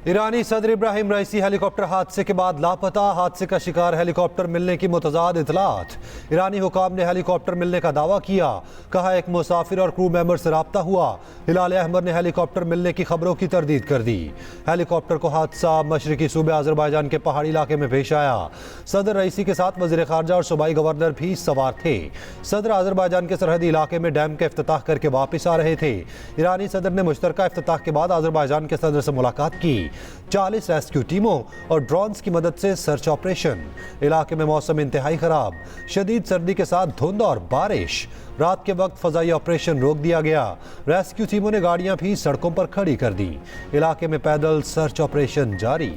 ईरानी सदर इब्राहिम रईसी हेलीकॉप्टर हादसे के बाद लापता। हादसे का शिकार हेलीकॉप्टर मिलने की मुतज़ाद इतलात। ईरानी हुकाम ने हेलीकॉप्टर मिलने का दावा किया। कहा एक मुसाफिर और क्रू मेंबर से रब्ता हुआ। हिलाल अहमर ने हेलीकॉप्टर मिलने की खबरों की तरदीद कर दी। हेलीकॉप्टर को हादसा मशरकी सूबे आज़रबाईजान के पहाड़ी इलाके में पेश आया। सदर रईसी के साथ वज़ीर ख़ारजा और सूबाई गवर्नर भी सवार थे। सदर आज़रबाईजान के सरहदी इलाके में डैम के इफ्तिताह करके वापस आ रहे थे। ईरानी सदर ने मुश्तरका इफ्तिताह के बाद आज़रबाईजान के सदर से मुलाकात की। 40 रेस्क्यू टीमों और ड्रोन्स की मदद से सर्च ऑपरेशन। इलाके में मौसम इंतहाई खराब, शदीद सर्दी के साथ धुंध और बारिश। रात के वक्त फजाई ऑपरेशन रोक दिया गया। रेस्क्यू टीमों ने गाड़ियां भी सड़कों पर खड़ी कर दी। इलाके में पैदल सर्च ऑपरेशन जारी।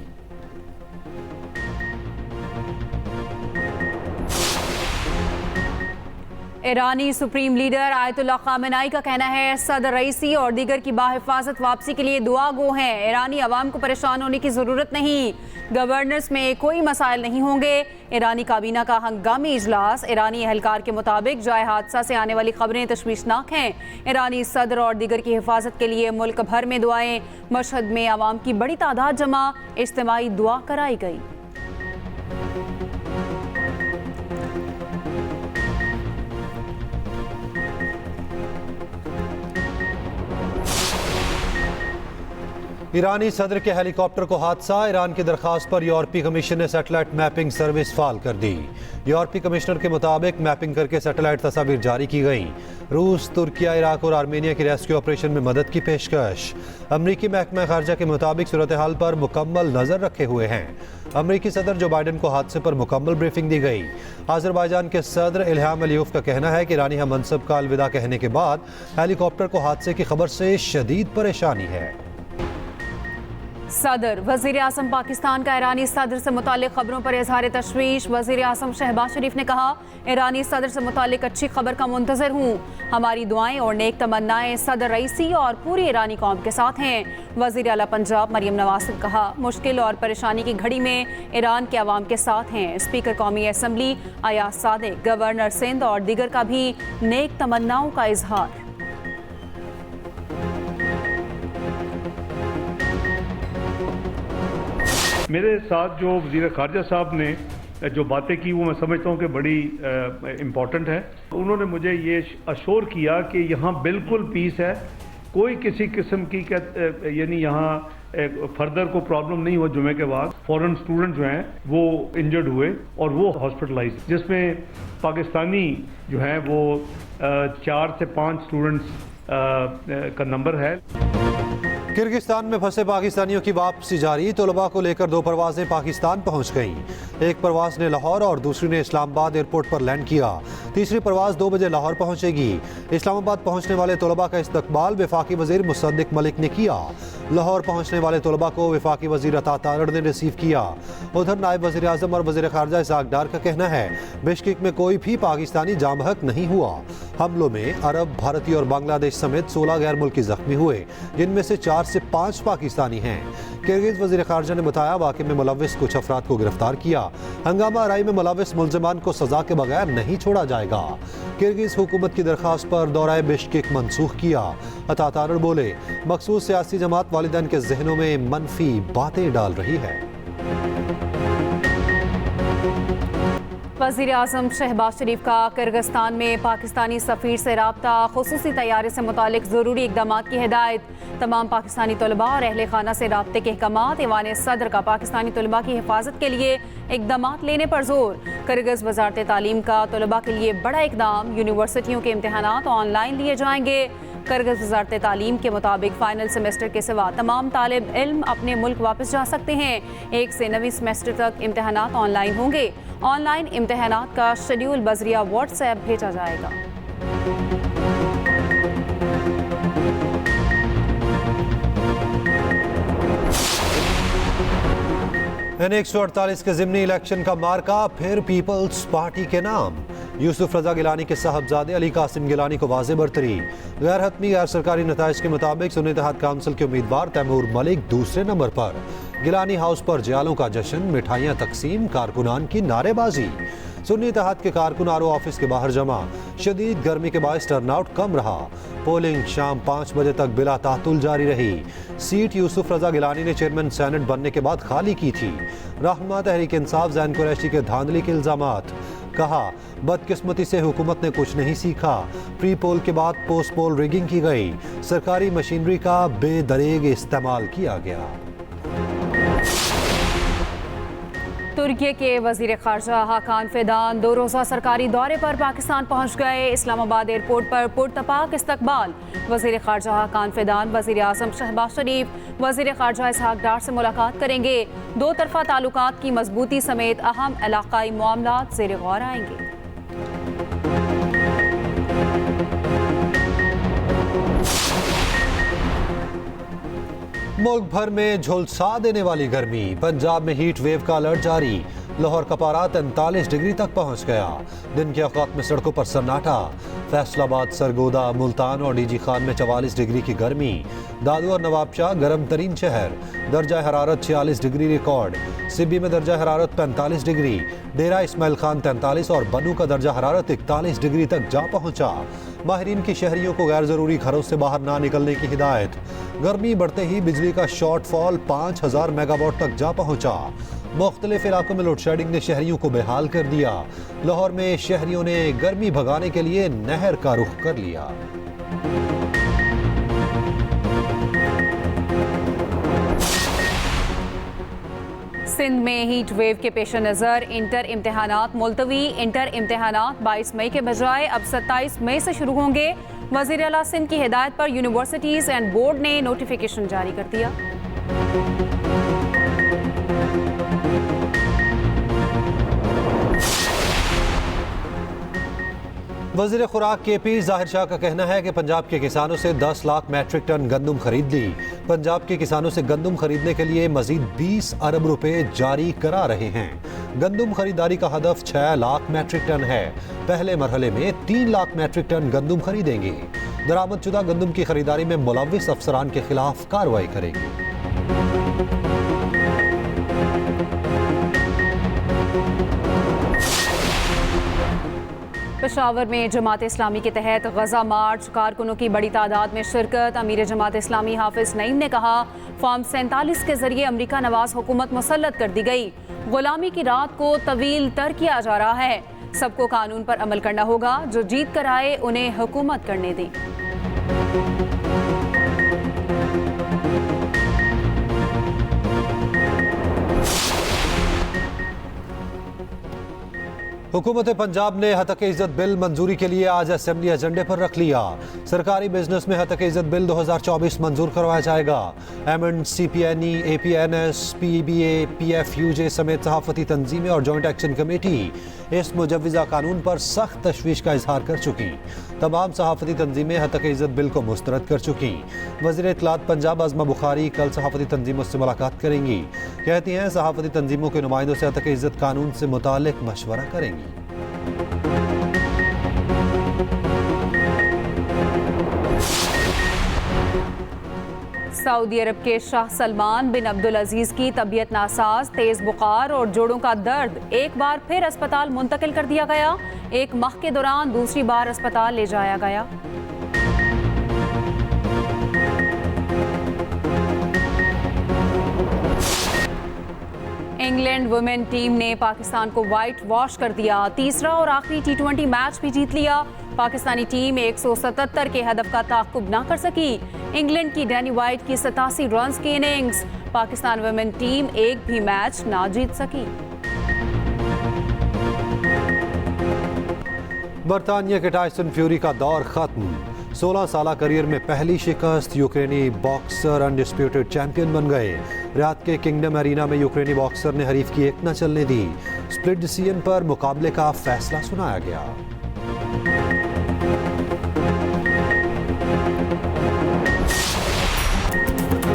ईरानी सुप्रीम लीडर आयतुल्लाह खामेनाई का कहना है सदर रईसी और दीगर की बाहिफाजत वापसी के लिए दुआ गो हैं। ईरानी अवाम को परेशान होने की ज़रूरत नहीं। गवर्नर्स में कोई मसाइल नहीं होंगे। ईरानी काबीना का हंगामी इजलास। ईरानी अहलकार के मुताबिक जाए हादसा से आने वाली खबरें तशवीशनाक हैं। ईरानी सदर और दीगर की हिफाजत के लिए मुल्क भर में दुआएं। मशहद में अवाम की बड़ी तादाद जमा, इज्तिमाई दुआ कराई गई। ईरानी सदर के हेलीकॉप्टर को हादसा। ईरान की दरखास्त पर यूरोपीय कमीशन ने सैटेलाइट मैपिंग सर्विस फाल कर दी। यूरोपीय कमिश्नर के मुताबिक मैपिंग करके सैटेलाइट तस्वीर जारी की गई। रूस, तुर्किया, इराक और आर्मेनिया की रेस्क्यू ऑपरेशन में मदद की पेशकश। अमरीकी महकमा खारजा के मुताबिक सूरत हाल पर मुकम्मल नजर रखे हुए हैं। अमरीकी सदर जो बाइडन को हादसे पर मुकम्मल ब्रीफिंग दी गई। आज़रबाईजान के सदर इल्हाम अलीयफ का कहना है कि ईरानी हम मनसब का अलविदा कहने के बाद हेलीकॉप्टर को हादसे की खबर से शदीद परेशानी है। सदर वज़ीर आज़म पाकिस्तान का ईरानी सदर से मुतालिक खबरों पर इजहार तशवीश। वज़ीर आज़म शहबाज शरीफ ने कहा ईरानी सदर से मुतालिक अच्छी खबर का मुंतज़र हूँ। हमारी दुआएं और नेक तमन्नाएं सदर रईसी और पूरी ईरानी कौम के साथ हैं। वज़ीर आला पंजाब मरियम नवाज ने कहा मुश्किल और परेशानी की घड़ी में ईरान के अवाम के साथ हैं। स्पीकर कौमी असम्बली अयाज सादिक, गवर्नर सिंध और दीगर का भी नेक तमन्नाओं का इजहार। मेरे साथ जो वज़ीर ख़ारजा साहब ने जो बातें की वो मैं समझता हूँ कि बड़ी इम्पॉर्टेंट है। उन्होंने मुझे ये अश्योर किया कि यहाँ बिल्कुल पीस है, कोई किसी किस्म की यानी यहाँ फर्दर को प्रॉब्लम नहीं हुआ। जुमे के बाद फॉरेन स्टूडेंट जो हैं वो इंजर्ड हुए और वो हॉस्पिटलाइज, जिसमें पाकिस्तानी जो हैं वो 4 से 5 स्टूडेंट्स का नंबर है। किर्गिस्तान में फंसे पाकिस्तानियों की वापसी जारी। तलबा को लेकर 2 परवाजें पाकिस्तान पहुंच गईं। एक परवाज ने लाहौर और दूसरी ने इस्लामाबाद एयरपोर्ट पर लैंड किया। तीसरी परवाज 2 बजे लाहौर पहुंचेगी। इस्लामाबाद पहुंचने वाले तलबा का इस्तकबाल वफाकी वजीर मुसद्दिक मलिक ने किया। लाहौर पहुंचने वाले तलबा को वफाकी वजीर अता तारड़ ने रिसीव किया। उधर नायब वजीर आज़म और वजीर ख़ारजा इसहाक डार का कहना है बिश्केक में कोई भी पाकिस्तानी जामहक नहीं हुआ। हमलों में अरब, भारतीय और बांग्लादेश समेत 16 गैर मुल्की जख्मी हुए, जिनमें से 4 से 5 पाकिस्तानी हैं। किर्गिज़ वज़ीर ख़ारजा ने बताया वाक़े में मुलव्विस कुछ अफराद को गिरफ्तार किया। हंगामा आराई में मुलव्विस मुल्ज़िमान को सज़ा के बगैर नहीं छोड़ा जाएगा। किर्गिज़ हुकूमत की दरख्वास्त पर दौरा बिश्केक मनसूख किया। अता तारड़ बोले मखसूस सियासी जमात वालिदैन के जहनों में मनफी बातें डाल रही है। वज़ीर आज़म शहबाज शरीफ का किर्गिस्तान में पाकिस्तानी सफ़ीर से रब्ता। खुसूसी तैयारे से मुतालिक ज़रूरी इक़दाम की हिदायत। तमाम पाकिस्तानी तलबा और अहले खाना से रब्ते के अहकामात। ईवान सदर का पाकिस्तानी तलबा की हिफाजत के लिए इक़दाम लेने पर जोर। किर्गिज़ वज़ारत तालीम का तलबा के लिए बड़ा इक़दाम। यूनिवर्सिटियों के इम्तहानात ऑनलाइन लिए जाएंगे। किर्गिज़ वज़ारत तालीम के मुताबिक फ़ाइनल सेमेस्टर के सिवा तमाम तालिब इल्म अपने मुल्क वापस जा सकते हैं। 1 से 9वीं सेमेस्टर तक इम्तहानात ऑनलाइन होंगे। ऑनलाइन इम्तहानात का शेड्यूल बज़रिया व्हाट्सएप भेजा जाएगा। N148 के ज़िमनी इलेक्शन का मार्का फिर पीपल्स पार्टी के नाम। यूसुफ रजा गिलानी के साहबजादे अली कासिम गिलानी को वाज़े बरतरी। गैर हतमी गैर सरकारी नताइज के मुताबिक सुन्नी इत्तेहाद काउंसिल के उम्मीदवार तैमूर मलिक दूसरे नंबर पर। गिलानी हाउस पर जियालों का जश्न, मिठाइयाँ तकसीम, कारकुनान की नारेबाजी। सुन्नी इत्तेहाद के कारकुन आरओ ऑफिस के बाहर जमा। शदीद गर्मी के बायस टर्नआउट कम रहा। पोलिंग शाम 5 बजे तक बिला तातुल जारी रही। सीट यूसुफ रजा गिलानी ने चेयरमैन सेनेट बनने के बाद खाली की थी। रहनुमा तहरीक इंसाफ जैन कुरैशी के धांधली के इल्जामात। कहा, बदकिस्मती से हुकूमत ने कुछ नहीं सीखा। प्री पोल के बाद पोस्ट पोल रिगिंग की गई। सरकारी मशीनरी का बेदरेग इस्तेमाल किया गया। तुर्की के वजीर खारजा हाकान फिदान 2 रोज़ा सरकारी दौरे पर पाकिस्तान पहुंच गए। इस्लामाबाद एयरपोर्ट पर पुरतपाक इस्तकबाल। वजीर खारजा हाकान फिदान वजीर आज़म शहबाज शरीफ, वजीर खारजा इसहाक डार से मुलाकात करेंगे। 2 तरफ़ा ताल्लुकात की मजबूती समेत अहम इलाकाई मामलात ज़ेर गौर आएंगे। मुल्क भर में झुलसा देने वाली गर्मी। पंजाब में हीट वेव का अलर्ट जारी। लाहौर का पारा 43 डिग्री तक पहुंच गया। दिन के औकात में सड़कों पर सन्नाटा। फैसलाबाद, सरगोदा, मुल्तान और डीजी खान में 44 डिग्री की गर्मी। दादू और नवाबशाह गर्म तरीन शहर। दर्जा हरारत 46 डिग्री रिकॉर्ड। सिब्बी में दर्जा हरारत 45 डिग्री। डेरा इस्माइल खान 43 और बनू का दर्जा हरारत 41 डिग्री तक जा पहुंचा। माहिरीन की शहरियों को गैर जरूरी घरों से बाहर ना निकलने की हिदायत। गर्मी बढ़ते ही बिजली का शॉर्टफॉल 5000 मेगावाट तक जा पहुंचा। मुख्तलिफ इलाकों में लोड शेडिंग ने शहरियों को बेहाल कर दिया। लाहौर में शहरियों ने गर्मी भगाने के लिए नहर का रुख कर लिया। सिंध में हीट वेव के पेश नज़र इंटर इम्तिहानात मुलतवी। इंटर इम्तिहानात 22 मई के बजाय अब 27 मई से शुरू होंगे। वज़ीर आला सिंध की हिदायत पर यूनिवर्सिटीज़ एंड बोर्ड ने नोटिफिकेशन जारी कर दिया। वज़ीर खुराक KP ज़ाहिर शाह का कहना है कि पंजाब के किसानों से 10 लाख मैट्रिक टन गंदम खरीद ली। पंजाब के किसानों से गंदम खरीदने के लिए मजीद 20 अरब रुपए जारी करा रहे हैं। गंदम खरीदारी का हदफ 6 लाख मैट्रिक टन है। पहले मरहले में 3 लाख मैट्रिक टन गंदम खरीदेंगे। दरामदशुदा गंदम की खरीदारी में मुलव्विस अफसरान के खिलाफ कार्रवाई करेंगे। पेशावर में जमात इस्लामी के तहत गजा मार्च। कारकुनों की बड़ी तादाद में शिरकत। अमीर जमात इस्लामी हाफिज नईम ने कहा, फॉर्म 47 के जरिए अमरीका नवाज हुकूमत मुसल्लत कर दी गई। गुलामी की रात को तवील तर किया जा रहा है। सबको कानून पर अमल करना होगा। जो जीत कर आए उन्हें हुकूमत करने दें। हुकूमत पंजाब ने हतक इज्जत बिल मंजूरी के लिए आज असेंबली एजेंडे पर रख लिया। सरकारी बिजनेस में हतक इज्जत बिल 2024 मंजूर करवाया जाएगा। एमएंड, CPNE, APNS, PBA, PFUJ समेत सहाफती तंजीमें और जॉइंट एक्शन कमेटी इस मुजव्वज़ा कानून पर सख्त तशवीश का इजहार कर चुकी। तमाम सहाफती तंजीमें हतक इज्जत बिल को मुस्तरद कर चुकी। वज़ीर इत्तलात पंजाब आज़मा बुखारी कल सहाफती तंजीमों से मुलाकात करेंगी। कहती हैं, सहाफती तंजीमों के नुमाइंदों से हतक इज्जत कानून से मुताल्लिक मशवरा करेंगी। सऊदी अरब के शाह सलमान बिन अब्दुल अजीज की तबीयत नासाज। तेज बुखार और जोड़ों का दर्द। एक बार फिर अस्पताल मुंतकिल कर दिया गया। 1 माह के दौरान दूसरी बार अस्पताल ले जाया गया। इंग्लैंड वुमेन टीम ने पाकिस्तान को व्हाइट वॉश कर दिया। तीसरा और आखिरी T20 मैच भी जीत लिया। पाकिस्तानी टीम 177 के हदफ का ताक़ुब ना कर सकी। इंग्लैंड की डैनी वाइट की 87 रन्स की इनिंग्स। पाकिस्तान वुमेन टीम एक भी मैच ना जीत सकी। बरतानिया के टायसन फ्यूरी का दौर खत्म। 16 साल करियर में पहली शिकस्त। यूक्रेनी बॉक्सर अनडिस्प्यूटेड चैंपियन बन गए। रियाद के किंगडम एरिना में यूक्रेनी बॉक्सर ने हरीफ की एक न चलने दी। स्प्लिट डिसीजन पर मुकाबले का फैसला सुनाया गया।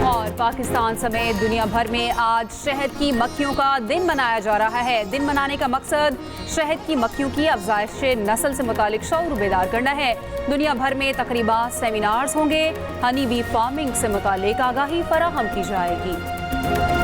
और पाकिस्तान समेत दुनिया भर में आज शहद की मक्खियों का दिन मनाया जा रहा है। दिन मनाने का मकसद शहद की मक्खियों की अफजाइश नस्ल से मुतालिक शऊर बेदार करना है। दुनिया भर में तकरीबन सेमिनार्स होंगे। हनी बी फार्मिंग से मुतालिक आगाही फराहम की जाएगी।